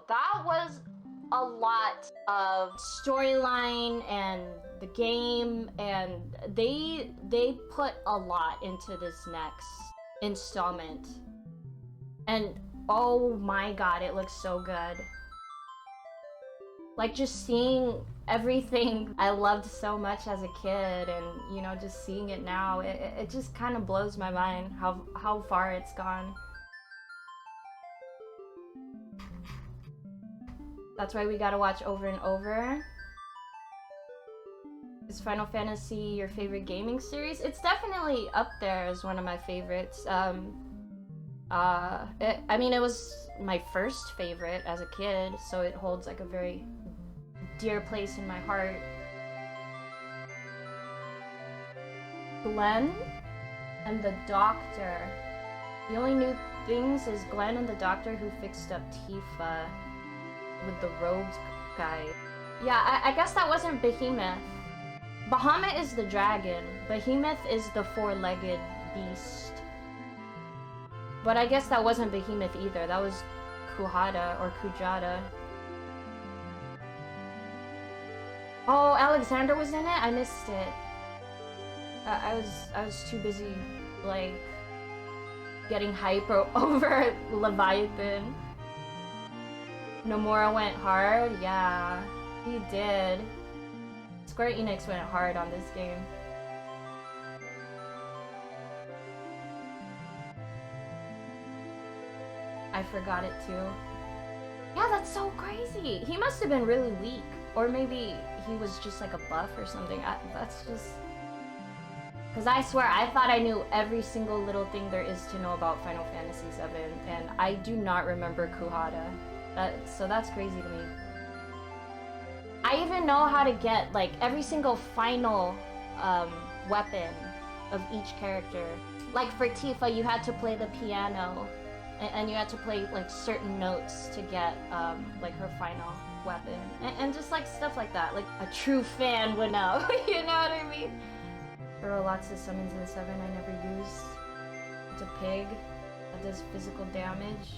that was a lot of storyline and the game, and they put a lot into this next installment. And oh my god, it looks so good. Like, just seeing everything I loved so much as a kid, and you know, just seeing it now, it just kind of blows my mind how far it's gone. That's why we gotta watch over and over. Is Final Fantasy your favorite gaming series? It's definitely up there as one of my favorites. I mean, it was my first favorite as a kid, so it holds like a very dear place in my heart. Glenn and the Doctor. The only new things is Glenn and the Doctor who fixed up Tifa with the robed guy. Yeah, I guess that wasn't Behemoth. Bahamut is the dragon. Behemoth is the four-legged beast. But I guess that wasn't Behemoth either. That was Kuhada or Kujada. Oh, Alexander was in it? I missed it. I was too busy, like, getting hype over Leviathan. Nomura went hard? Yeah, he did. Square Enix went hard on this game. I forgot it too. Yeah, that's so crazy. He must have been really weak. Or maybe he was just like a buff or something. That's just... Because I swear, I thought I knew every single little thing there is to know about Final Fantasy VII, and I do not remember Kuhada. So that's crazy to me. I even know how to get like every single final weapon of each character. Like for Tifa, you had to play the piano, and you had to play like certain notes to get like her final weapon, and just like stuff like that. Like a true fan would know. You know what I mean? There are lots of summons in 7 I never use. It's a pig that does physical damage.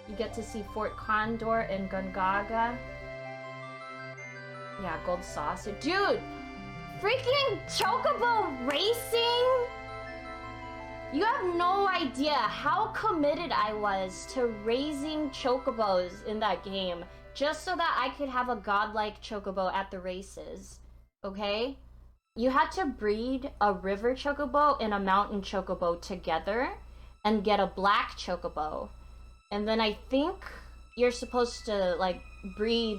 You get to see Fort Condor and Gungaga. Yeah, Gold Saucer. Dude! Freaking Chocobo racing? You have no idea how committed I was to raising Chocobos in that game, just so that I could have a godlike Chocobo at the races. Okay? You had to breed a river Chocobo and a mountain Chocobo together and get a black Chocobo. And then I think you're supposed to like breed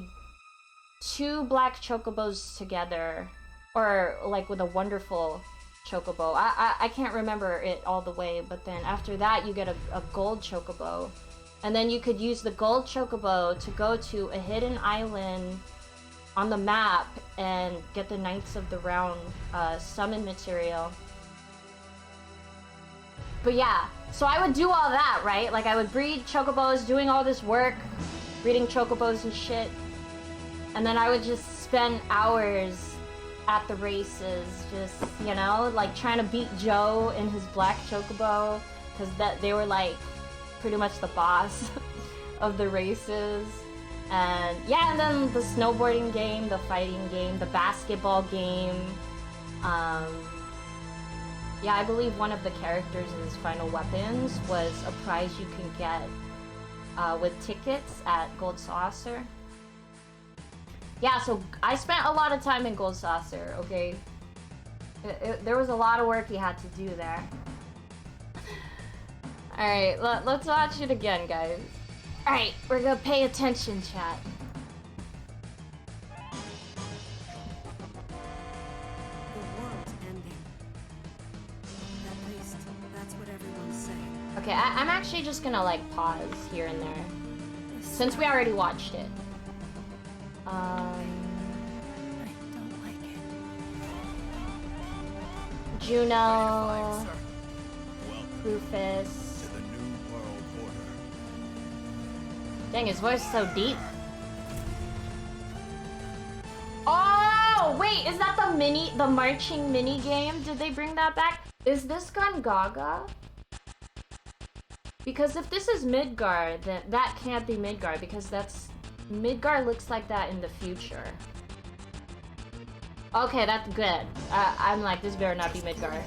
2 black Chocobos together, or like with a wonderful Chocobo. I can't remember it all the way, but then after that you get a gold Chocobo. And then you could use the gold Chocobo to go to a hidden island on the map and get the Knights of the Round summon material. But yeah, so I would do all that, right? Like I would breed Chocobos, doing all this work, breeding Chocobos and shit. And then I would just spend hours at the races, just, you know, like trying to beat Joe in his black Chocobo, because they were like pretty much the boss of the races. And yeah, and then the snowboarding game, the fighting game, the basketball game. Yeah, I believe one of the characters in his final weapons was a prize you can get with tickets at Gold Saucer. Yeah, so I spent a lot of time in Gold Saucer, okay? There was a lot of work you had to do there. Alright, let's watch it again, guys. Alright, we're gonna pay attention, chat. Okay, I'm actually just gonna like pause here and there, since we already watched it. I don't like it. Juno, Rufus. Dang, his voice is so deep. Oh, wait, is that the marching mini game? Did they bring that back? Is this gun Gaga? Because if this is Midgar, then that can't be Midgar because Midgar looks like that in the future. Okay, that's good. I'm like, this better not be Midgar.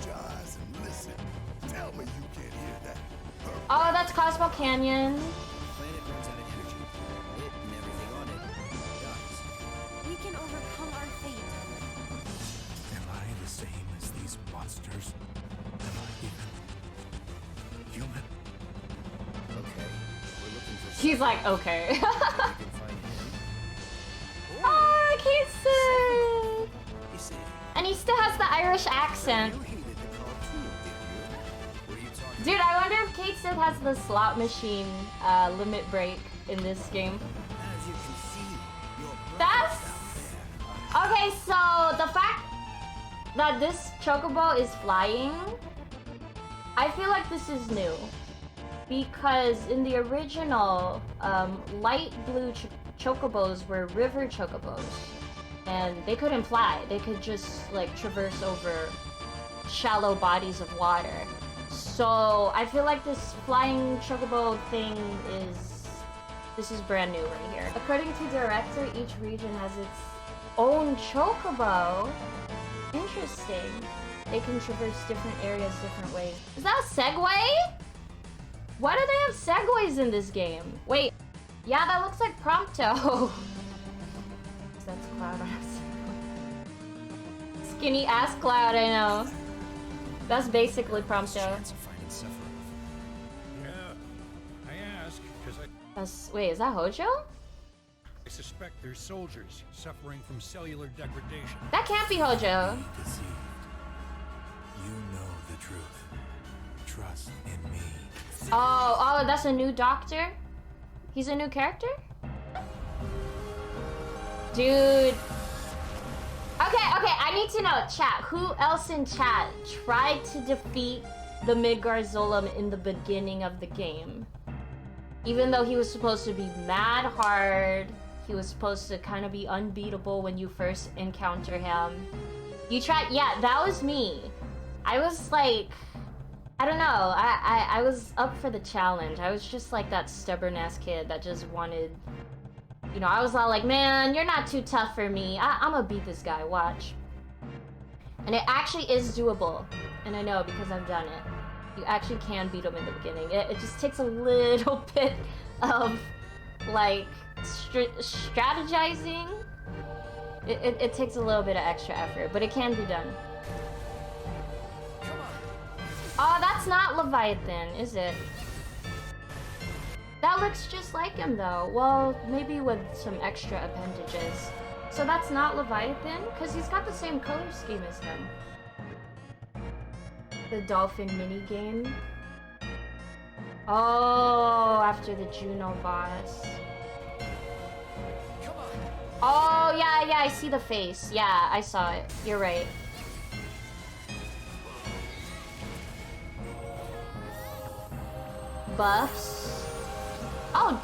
Oh, that's Cosmo Canyon. The planet runs out of energy. It and everything on it dies. We can overcome our fate. Am I the same as these monsters? Am I even human? Okay, we're looking for. He's like, okay. We can find him. Oh, Keitson! You see, And he still has the Irish accent. you hated the call too, did you? Were you talking? Dude, I wonder if Kate Sith has the slot machine limit break in this game. As you can see, your That's... Okay, so the fact that this chocobo is flying, I feel like this is new. Because in the original, light blue chocobos were river chocobos. And they couldn't fly. They could just like traverse over shallow bodies of water. So I feel like this flying chocobo thing this is brand new right here. According to director, each region has its own chocobo. Interesting. They can traverse different areas different ways. Is that a Segway? Why do they have Segways in this game? Wait, yeah, that looks like Prompto. That's Cloud on a skinny ass Cloud, I know. That's basically Prompto. chance of finding Sephiroth. Yeah, I ask because Wait, is that Hojo? I suspect there's soldiers suffering from cellular degradation. That can't be Hojo. Be deceived. You know the truth. Trust in me. Oh, that's a new doctor? He's a new character? Dude. Okay, I need to know, chat. Who else in chat tried to defeat the Midgar Zolom in the beginning of the game? Even though he was supposed to be mad hard, he was supposed to kind of be unbeatable when you first encounter him. You tried? Yeah, that was me. I was like, I don't know. I was up for the challenge. I was just like that stubborn-ass kid that just wanted... You know, I was all like, man, you're not too tough for me. I'm gonna beat this guy, watch. And it actually is doable. And I know because I've done it. You actually can beat him in the beginning. It just takes a little bit of, like, strategizing. It takes a little bit of extra effort, but it can be done. Oh, that's not Leviathan, is it? That looks just like him though. Well, maybe with some extra appendages. So that's not Leviathan? Because he's got the same color scheme as him. The dolphin minigame. Oh, after the Juno boss. Oh, yeah, I see the face. Yeah, I saw it. You're right. Buffs. Oh,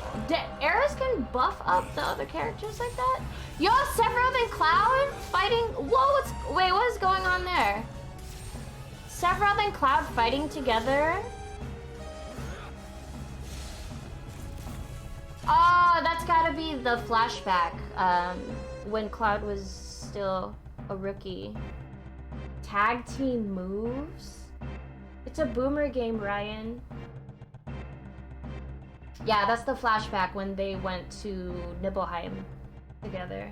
Eris can buff up the other characters like that? Yo, Sephiroth and Cloud fighting? Whoa, wait, what is going on there? Sephiroth and Cloud fighting together? Oh, that's gotta be the flashback, when Cloud was still a rookie. Tag team moves? It's a boomer game, Ryan. Yeah, that's the flashback when they went to Nibelheim together.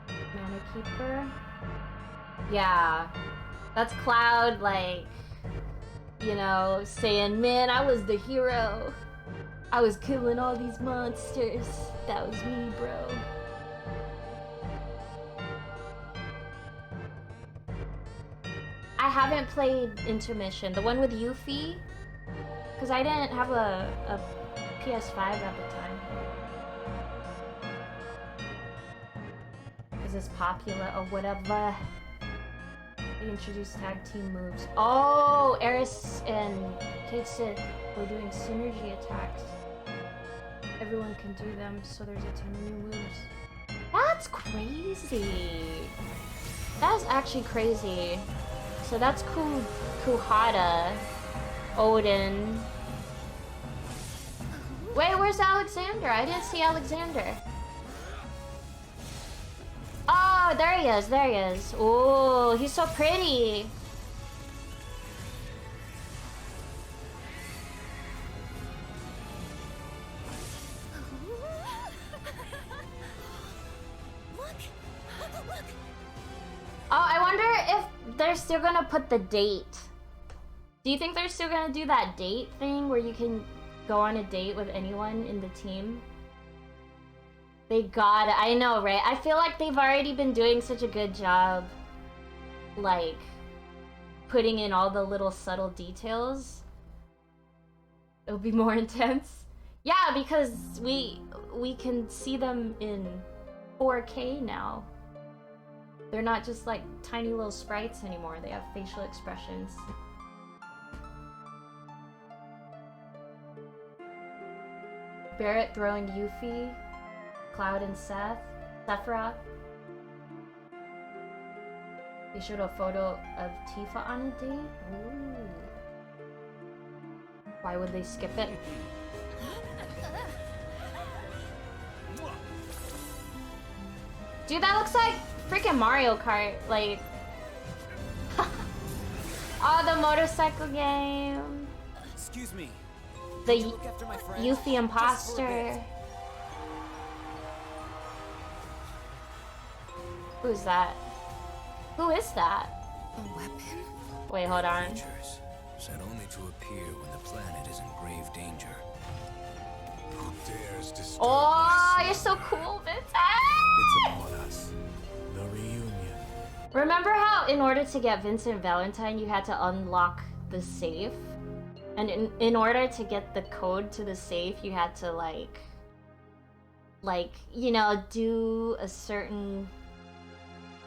Mana Keeper? Yeah. That's Cloud, like, you know, saying, man, I was the hero. I was killing all these monsters. That was me, bro. I haven't played Intermission, the one with Yuffie, because I didn't have a PS5 at the time. Because it's popular or whatever. They introduced tag team moves. Oh, Eris and Kate Sith were doing synergy attacks. Everyone can do them, so there's a ton of new moves. That's crazy. That's actually crazy. So that's Kuhada, Odin, Wait, where's Alexander? I didn't see Alexander. Oh, there he is, there he is. Oh, he's so pretty. Oh, I wonder if they're still gonna put the date. Do you think they're still gonna do that date thing where you can go on a date with anyone in the team? They got it. I know, right? I feel like they've already been doing such a good job, like, putting in all the little subtle details. It'll be more intense. Yeah, because we can see them in 4K now. They're not just like tiny little sprites anymore. They have facial expressions. Barrett throwing Yuffie, Cloud and Sephiroth. They showed a photo of Tifa on a date. Ooh. Why would they skip it? Dude, that looks like freaking Mario Kart. Like, oh, the motorcycle game. Excuse me. The Look after my friend. Yuffie imposter. Who's that? Who is that? A weapon? Wait, hold on. Creatures said only to appear when the planet is in grave danger. Who dares disturb Oh, my you're so slumber? cool, Vincent! It's upon us. The reunion. Remember how in order to get Vincent Valentine, you had to unlock the safe? And in order to get the code to the safe, you had to like, you know, do a certain,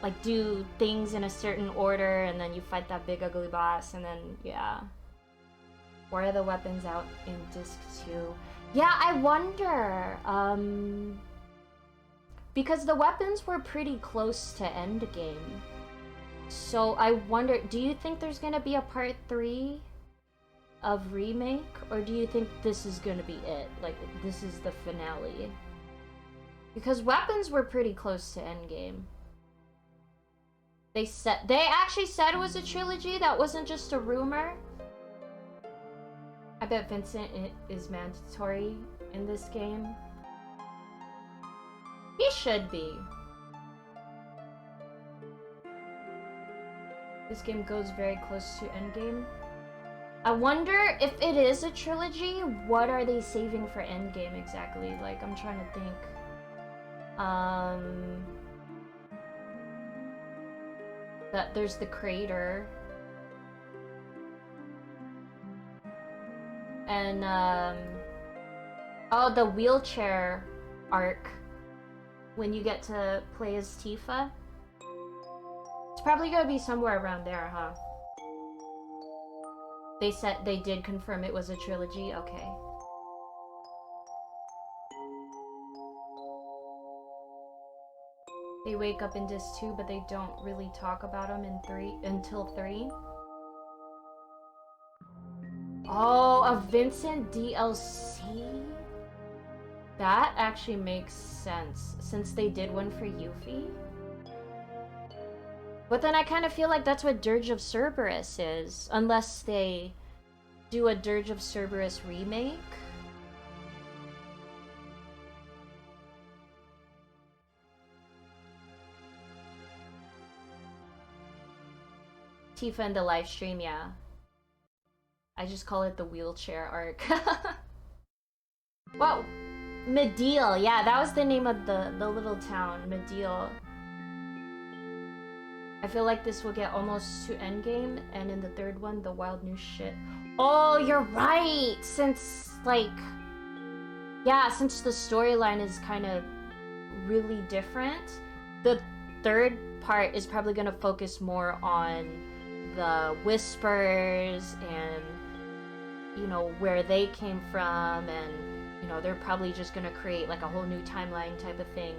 like, do things in a certain order, and then you fight that big ugly boss, and then, yeah. Where are the weapons out in Disc 2? Yeah, I wonder, because the weapons were pretty close to endgame. So I wonder, do you think there's gonna be a part 3 of Remake? Or do you think this is gonna be it? Like, this is the finale? Because weapons were pretty close to endgame. They actually said it was a trilogy, that wasn't just a rumor. I bet Vincent is mandatory in this game. He should be. This game goes very close to endgame. I wonder if it is a trilogy, what are they saving for endgame exactly? Like, I'm trying to think. That there's the crater. And, oh, the wheelchair arc. When you get to play as Tifa. It's probably gonna be somewhere around there, huh? They said they did confirm it was a trilogy? Okay. They wake up in Disc 2, but they don't really talk about them in 3 until 3. Oh, a Vincent DLC? That actually makes sense, since they did one for Yuffie. But then I kind of feel like that's what Dirge of Cerberus is, unless they do a Dirge of Cerberus remake. Tifa in the live stream, yeah. I just call it the wheelchair arc. Whoa! Medial, yeah, that was the name of the little town, Medial. I feel like this will get almost to endgame, and in the third one, the wild new shit. Oh, you're right! Since, like... Yeah, since the storyline is kind of really different, the third part is probably going to focus more on the whispers and, you know, where they came from, and, you know, they're probably just going to create like a whole new timeline type of thing.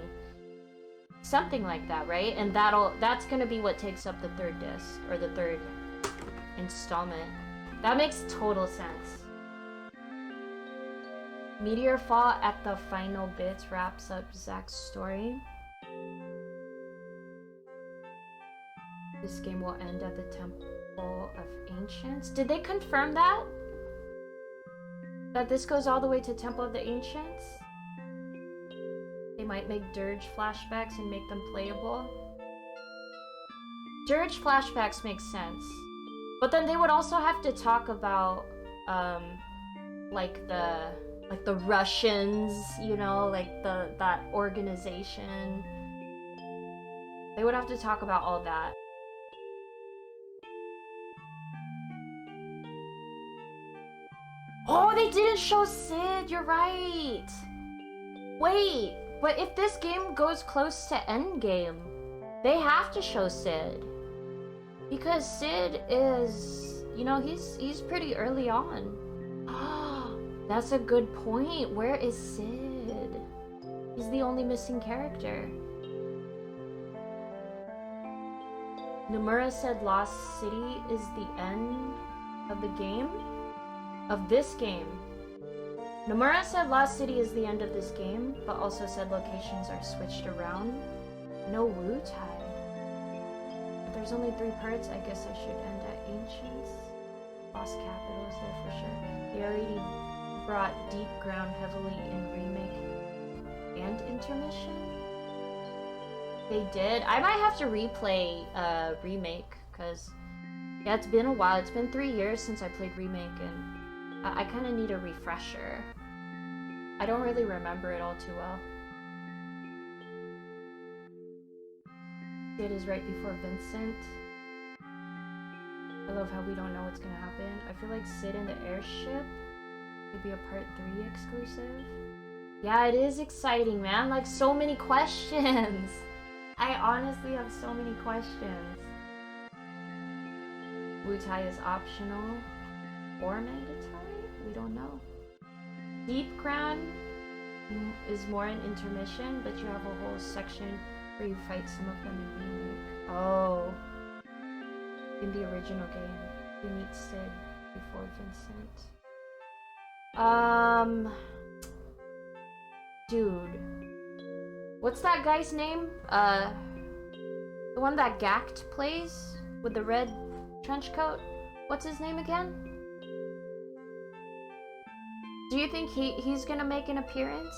Something like that, right? And that's gonna be what takes up the third disc, or the third installment. That makes total sense. Meteor fall at the final bits wraps up Zack's story. This game will end at the Temple of Ancients. Did they confirm that? That this goes all the way to Temple of the Ancients? They might make Dirge flashbacks and make them playable. Dirge flashbacks make sense. But then they would also have to talk about like the Russians, you know, like that organization. They would have to talk about all that. Oh, they didn't show Sid, you're right. Wait, but if this game goes close to endgame, they have to show Sid. Because Sid is, you know, he's pretty early on. That's a good point. Where is Sid? He's the only missing character. Nomura said Lost City is the end of the game? Of this game. Nomura said Lost City is the end of this game, but also said locations are switched around. No Wu-Tai. If there's only 3 parts, I guess I should end at Ancients. Lost Capital is there for sure. They already brought Deep Ground heavily in Remake and Intermission. They did. I might have to replay Remake, because yeah, it's been a while. It's been 3 years since I played Remake, and I kind of need a refresher. I don't really remember it all too well. It is right before Vincent. I love how we don't know what's gonna happen. I feel like Sid in the airship could be a part 3 exclusive. Yeah, it is exciting, man. Like, so many questions. I honestly have so many questions. Wu-Tai is optional or mandatory? We don't know. Deep Ground is more an intermission, but you have a whole section where you fight some of them in Remake. Oh. In the original game, you meet Sid before Vincent. Dude. What's that guy's name? The one that Gact plays? With the red trench coat? What's his name again? Do you think he's gonna make an appearance?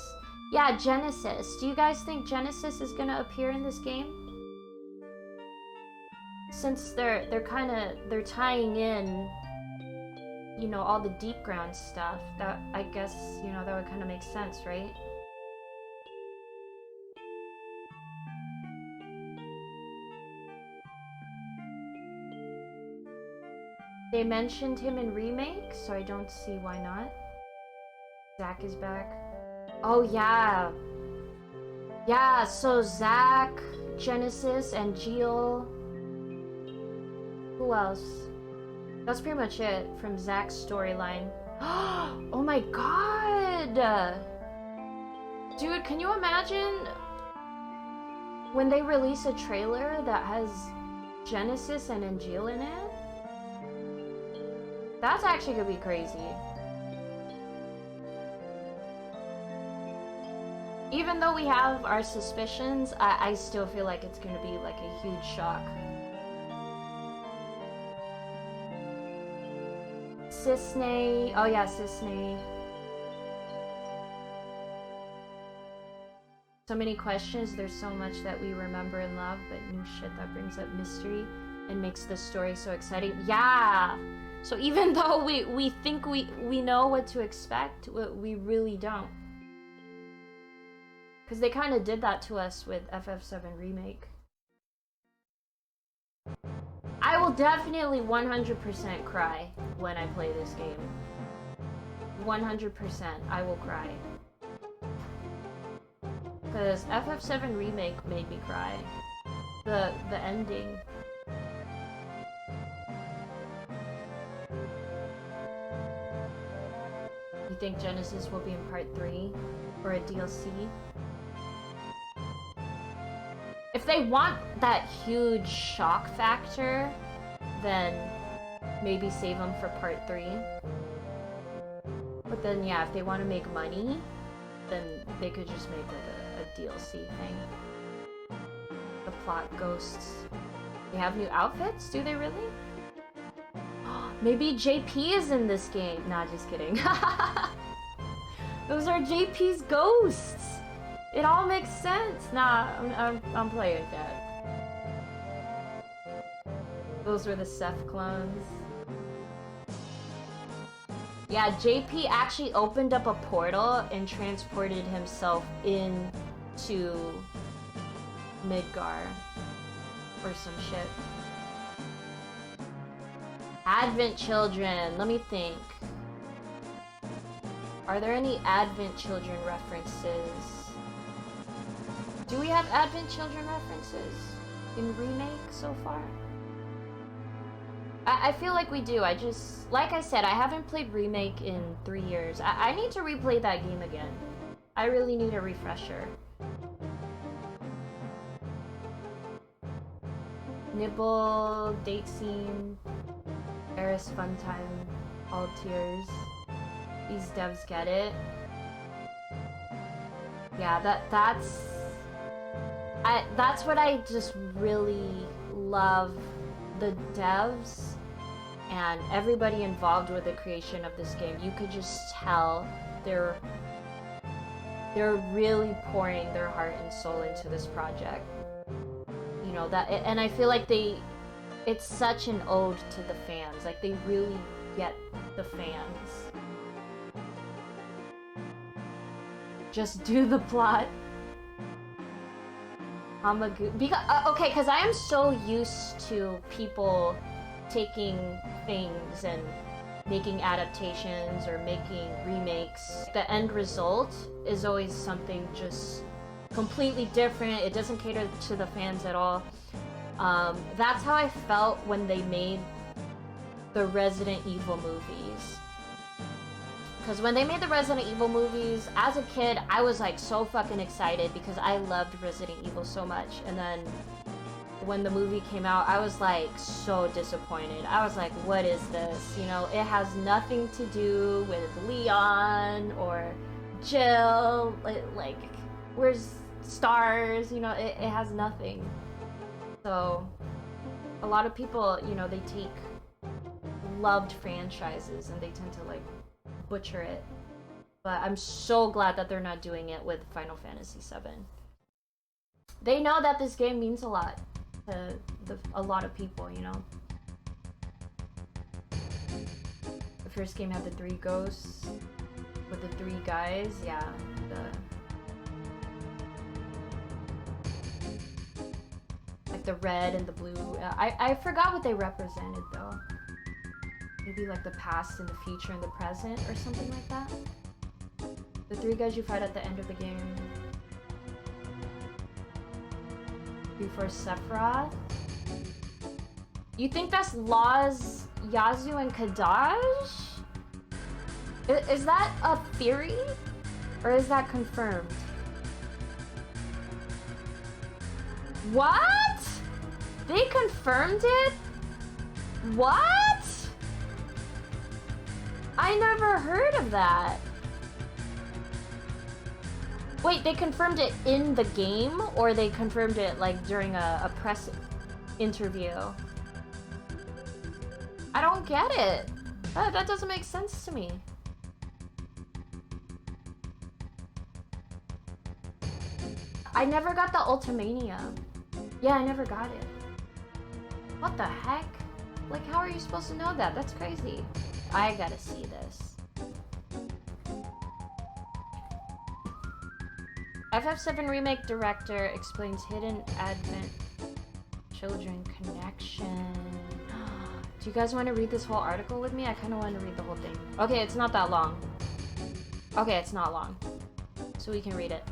Yeah, Genesis. Do you guys think Genesis is gonna appear in this game? Since they're tying in, you know, all the Deep Ground stuff, that I guess, you know, that would kind of make sense, right? They mentioned him in Remake, so I don't see why not. Zack is back. Oh yeah. Yeah, so Zack, Genesis, and Jill. Who else? That's pretty much it from Zack's storyline. Oh my god! Dude, can you imagine when they release a trailer that has Genesis and Angeal in it? That's actually gonna be crazy. Even though we have our suspicions, I still feel like it's gonna be like a huge shock. Cisne. Oh yeah, Cisne. So many questions, there's so much that we remember and love, but new shit that brings up mystery and makes the story so exciting. Yeah! So even though we think we know what to expect, we really don't. Because they kind of did that to us with FF7 Remake. I will definitely 100% cry when I play this game. 100%, I will cry. Because FF7 Remake made me cry. The ending. You think Genesis will be in part 3? Or a DLC? If they want that huge shock factor, then maybe save them for part 3. But then, yeah, if they want to make money, then they could just make like a DLC thing. The plot ghosts. They have new outfits? Do they really? Maybe JP is in this game. Nah, just kidding. Those are JP's ghosts. It all makes sense. Nah, I'm playing that. Those were the Seth clones. Yeah, JP actually opened up a portal and transported himself into Midgar or some shit. Advent Children, let me think. Are there any Advent Children references? Do we have Advent Children references in Remake so far? I feel like we do. I just, like I said, I haven't played Remake in 3 years. I need to replay that game again. I really need a refresher. Nibble, date scene, Eris fun time, all tears. These devs get it. Yeah, that's what I just really love. The devs and everybody involved with the creation of this game, you could just tell they're really pouring their heart and soul into this project. You know that, and I feel like it's such an ode to the fans. Like, they really get the fans. Just do the plot. Because I am so used to people taking things and making adaptations or making remakes. The end result is always something just completely different. It doesn't cater to the fans at all. That's how I felt when they made the Resident Evil movies. Because when they made the Resident Evil movies, as a kid, I was like so fucking excited because I loved Resident Evil so much. And then when the movie came out, I was like so disappointed. I was like, what is this? You know, it has nothing to do with Leon or Jill. Like, where's Stars? You know, it has nothing. So a lot of people, you know, they take loved franchises and they tend to like butcher it, but I'm so glad that they're not doing it with Final Fantasy VII. They know that this game means a lot to a lot of people, you know. The first game had the 3 ghosts with the 3 guys, yeah. Like the red and the blue. I forgot what they represented though. Maybe like the past and the future and the present or something like that. The 3 guys you fight at the end of the game. Before Sephiroth. You think that's Laws, Yazoo, and Kadaj? Is that a theory? Or is that confirmed? What? They confirmed it? What? I never heard of that. Wait, they confirmed it in the game, or they confirmed it like during a press interview? I don't get it. That doesn't make sense to me. I never got the Ultimania. Yeah, I never got it. What the heck? Like, how are you supposed to know that? That's crazy. I gotta see this. FF7 Remake director explains hidden Advent Children connection. Do you guys want to read this whole article with me? I kind of want to read the whole thing. Okay, it's not that long. Okay, it's not long. So we can read it.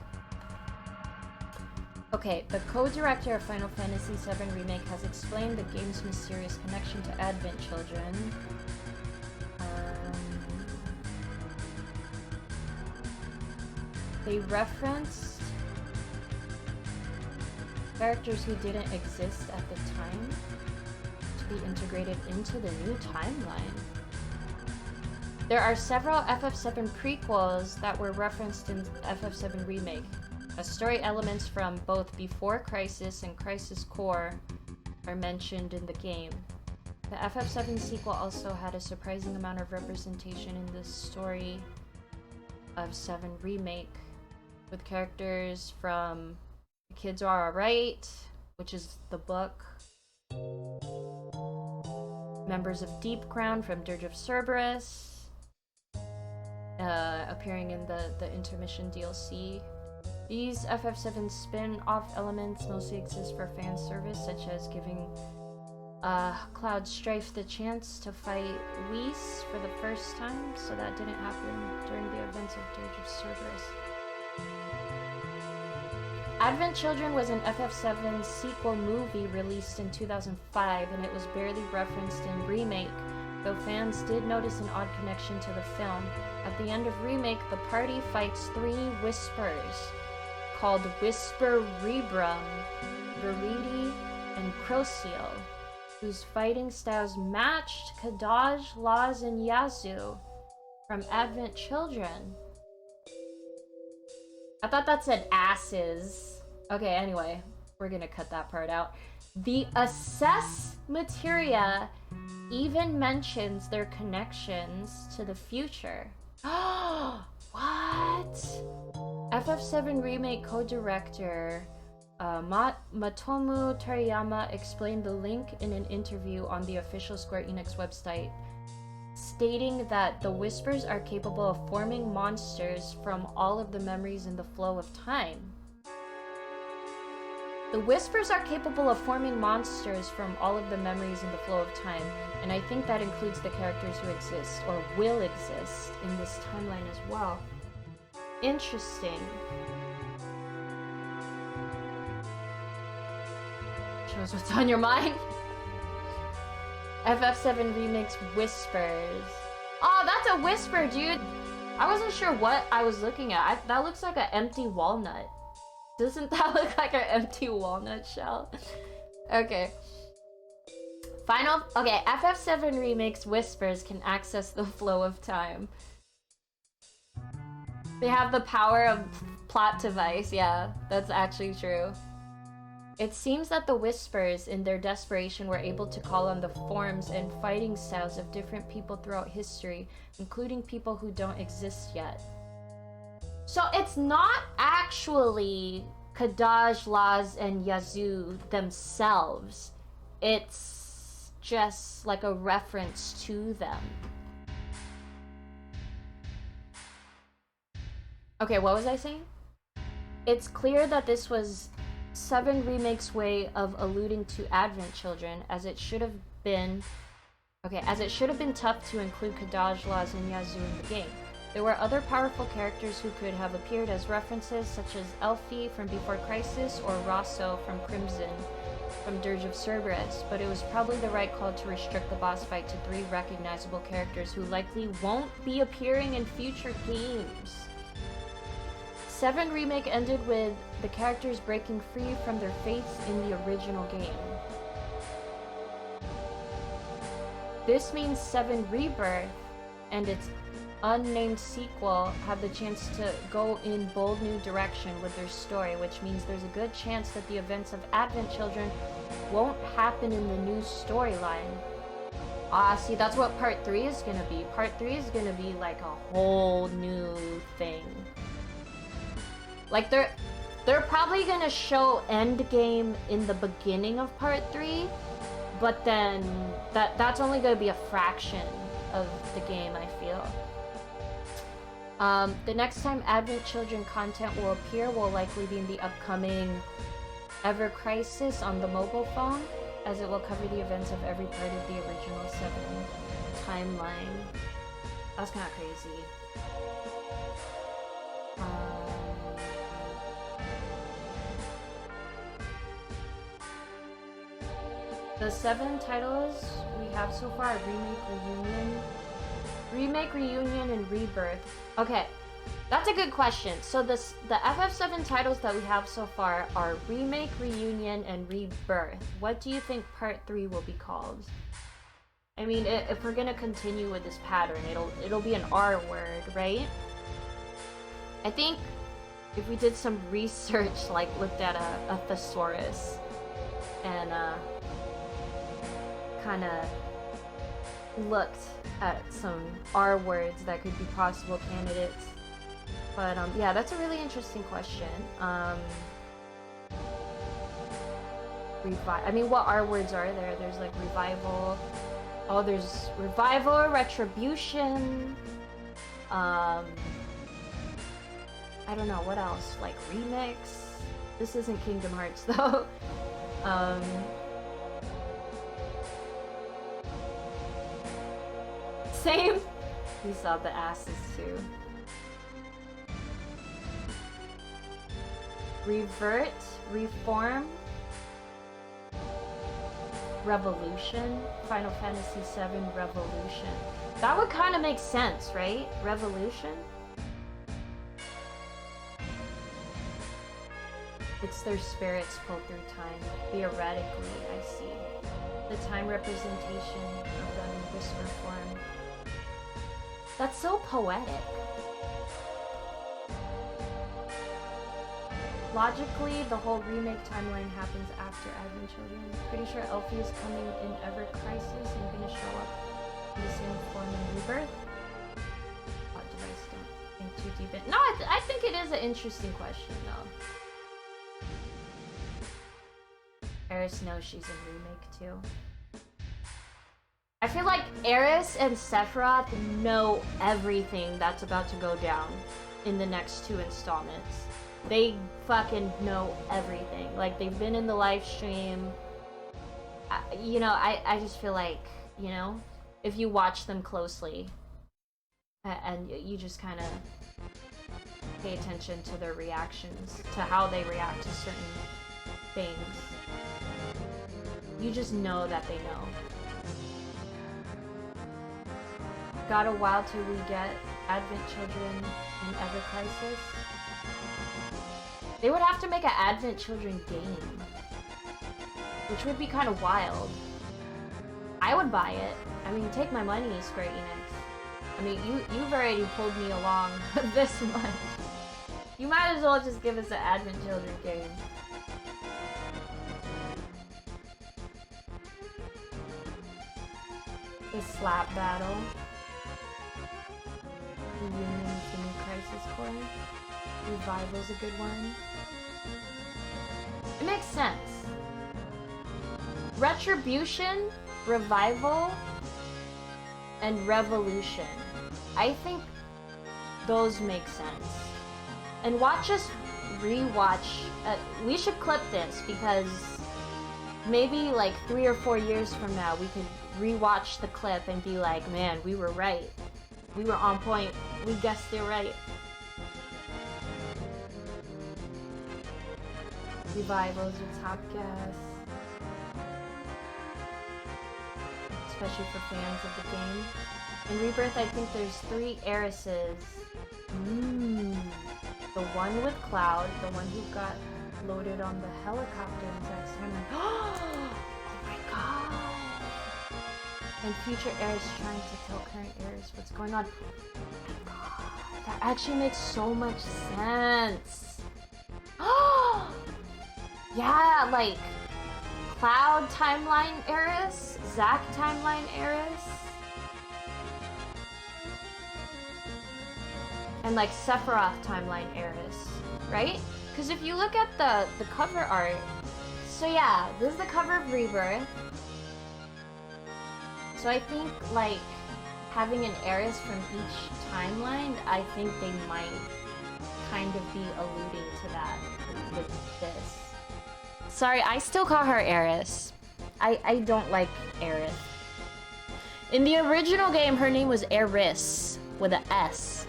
Okay, the co-director of Final Fantasy VII Remake has explained the game's mysterious connection to Advent Children. They referenced characters who didn't exist at the time to be integrated into the new timeline. There are several FF7 prequels that were referenced in FF7 Remake. Story elements from both Before Crisis and Crisis Core are mentioned in the game. The FF7 sequel also had a surprising amount of representation in the story of 7 Remake, with characters from The Kids Are Alright, which is the book, members of Deep Crown from Dirge of Cerberus, appearing in the intermission DLC. These FF7 spin-off elements mostly exist for fan service, such as giving Cloud Strife the chance to fight Whis for the first time, so that didn't happen during the events of Dirge of Cerberus. Advent Children was an FF7 sequel movie released in 2005, and it was barely referenced in Remake, though fans did notice an odd connection to the film. At the end of Remake, the party fights 3 Whispers, called Whisper Rebrum, Veridi, and Crociel, whose fighting styles matched Kadaj, Laz, and Yazoo from Advent Children. I thought that said asses. Okay, anyway, we're gonna cut that part out. The Assess Materia even mentions their connections to the future. What? FF7 Remake co-director Matomu Toriyama explained the link in an interview on the official Square Enix website, stating that the Whispers are capable of forming monsters from all of the memories in the flow of time. The Whispers are capable of forming monsters from all of the memories in the flow of time, and I think that includes the characters who exist, or will exist, in this timeline as well. Interesting. Shows what's on your mind. FF7 Remake's Whispers. Oh, that's a whisper, dude! I wasn't sure what I was looking at. That looks like an empty walnut. Doesn't that look like an empty walnut shell? Okay. Okay, FF7 Remake's Whispers can access the flow of time. They have the power of plot device, yeah, that's actually true. It seems that the Whispers, in their desperation, were able to call on the forms and fighting styles of different people throughout history, including people who don't exist yet. So it's not actually Kadaj, Laz, and Yazoo themselves. It's just like a reference to them. Okay, what was I saying? It's clear that this was 7 Remake's way of alluding to Advent Children, as it should have been tough to include Kadaj, Laz, and Yazoo in the game. There were other powerful characters who could have appeared as references, such as Elfie from Before Crisis or Rosso from Crimson from Dirge of Cerberus, but it was probably the right call to restrict the boss fight to 3 recognizable characters who likely won't be appearing in future games. 7 Remake ended with the characters breaking free from their fates in the original game. This means 7 Rebirth and its unnamed sequel have the chance to go in bold new direction with their story, which means there's a good chance that the events of Advent Children won't happen in the new storyline. See, that's what part 3 is gonna be. Part 3 is gonna be like a whole new thing. Like they're probably gonna show Endgame in the beginning of part 3, but then that's only gonna be a fraction of the game, I feel. The next time Advent Children content will appear will likely be in the upcoming Ever Crisis on the mobile phone, as it will cover the events of every part of the original 7 timeline. That's kind of crazy. The 7 titles we have so far are Remake, Reunion, and Rebirth. Okay, that's a good question. So the FF7 titles that we have so far are Remake, Reunion, and Rebirth. What do you think part 3 will be called? I mean, if we're gonna continue with this pattern, it'll be an R word, right? I think if we did some research, like looked at a thesaurus and kind of looked at some R words that could be possible candidates. But yeah, that's a really interesting question. I mean, what R words are there? There's like revival. Oh, there's revival, retribution. I don't know what else. Like remix. This isn't Kingdom Hearts though. Same. We saw the asses too. Revert, reform, revolution, Final Fantasy VII Revolution. That would kind of make sense, right? Revolution? It's their spirits pulled through time. Theoretically, I see. The time representation of them in whisper form. That's so poetic. Logically, the whole remake timeline happens after Advent Children. Pretty sure Elfie is coming in Ever Crisis and gonna show up in the same form in Rebirth. What device? Don't think too deep in. No, I think it is an interesting question, though. Eris knows she's in Remake, too. I feel like Eris and Sephiroth know everything that's about to go down in the next 2 installments. They fucking know everything. Like, they've been in the live stream. You know, I just feel like, you know, if you watch them closely and you just kind of pay attention to their reactions, to how they react to certain things, you just know that they know. Got a while till we get Advent Children in Ever Crisis. They would have to make an Advent Children game, which would be kind of wild. I would buy it. I mean, take my money, Square Enix. I mean, you've already pulled me along this much. You might as well just give us an Advent Children game. The slap battle. Reunion of the New Crisis Core. Revival's a good one. It makes sense. Retribution, Revival, and Revolution. I think those make sense. And watch us rewatch. We should clip this because maybe like 3 or 4 years from now we could rewatch the clip and be like, man, we were right. We were on point. We guessed it right. Revival's your top guess. Especially for fans of the game. In Rebirth, I think there's 3 heiresses. The one with Cloud, the one who got loaded on the helicopter in Zack's timeline. Oh my god! And future heirs trying to tell current heirs what's going on. Oh my god, that actually makes so much sense. Oh! Yeah, like Cloud timeline heiress, Zack timeline heiress, and like Sephiroth timeline heiress, right? Because if you look at the cover art, so yeah, this is the cover of Rebirth. So I think like having an heiress from each timeline, I think they might kind of be alluding to that with this. Sorry, I still call her Eris. I don't like Aerith. In the original game, her name was Eris with an S.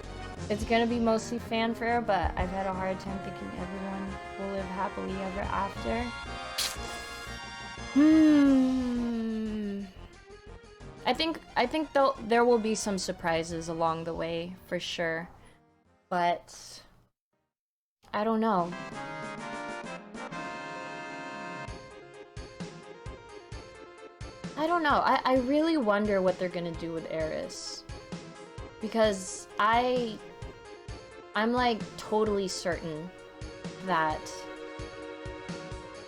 It's gonna be mostly fanfare, but I've had a hard time thinking everyone will live happily ever after. I think there will be some surprises along the way for sure, but I don't know. I don't know. I really wonder what they're gonna do with Eris. Because I'm like totally certain that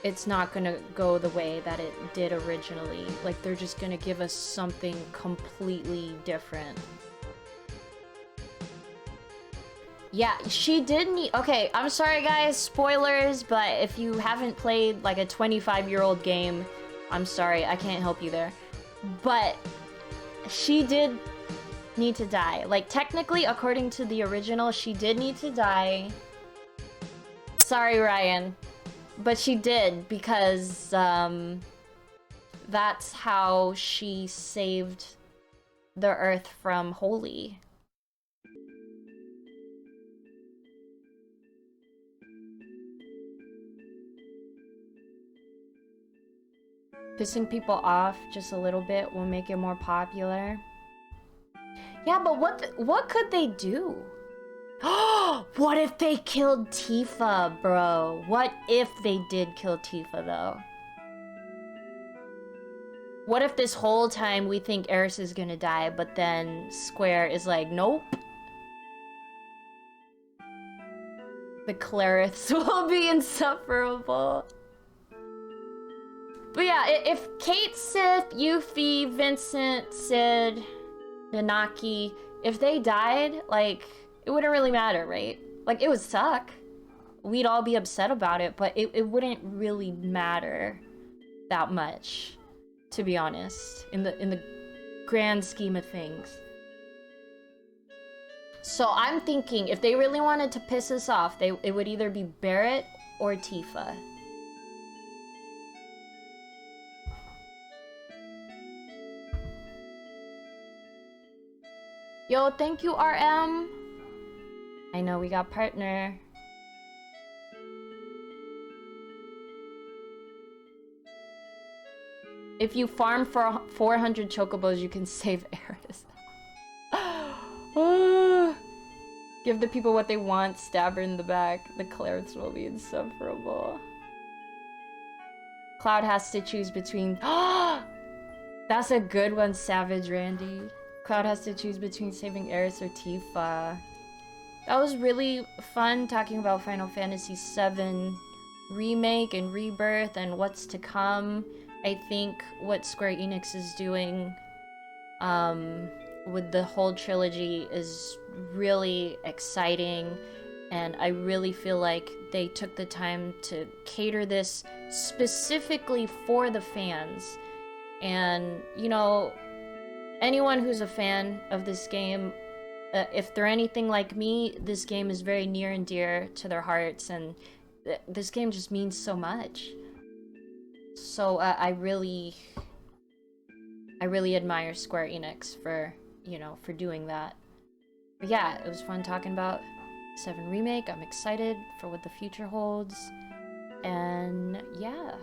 it's not gonna go the way that it did originally. Like, they're just gonna give us something completely different. Yeah, she did need... Okay, I'm sorry guys, spoilers, but if you haven't played like a 25-year-old game, I'm sorry, I can't help you there. But she did need to die. Like, technically, according to the original, she did need to die. Sorry, Ryan. But she did, because that's how she saved the Earth from Holy. Pissing people off just a little bit will make it more popular. Yeah, but what could they do? What if they killed Tifa, bro? What if they did kill Tifa, though? What if this whole time we think Eris is gonna die, but then Square is like, nope. The Clariths will be insufferable. But yeah, if Kate, Sith, Yuffie, Vincent, Sid, Nanaki, if they died, like, it wouldn't really matter, right? Like, it would suck. We'd all be upset about it, but it wouldn't really matter that much, to be honest, in the grand scheme of things. So I'm thinking, if they really wanted to piss us off, it would either be Barrett or Tifa. Yo, thank you, RM. I know we got partner. If you farm for 400 chocobos, you can save Eris. Give the people what they want, stab her in the back. The Clariths will be insufferable. Cloud has to choose between... That's a good one, Savage Randy. Cloud has to choose between saving Eris or Tifa. That was really fun talking about Final Fantasy VII Remake and Rebirth and what's to come. I think what Square Enix is doing with the whole trilogy is really exciting, and I really feel like they took the time to cater this specifically for the fans. And, you know, anyone who's a fan of this game, if they're anything like me, this game is very near and dear to their hearts, and this game just means so much. So I really admire Square Enix for, you know, for doing that. But yeah, it was fun talking about 7 Remake. I'm excited for what the future holds. And yeah.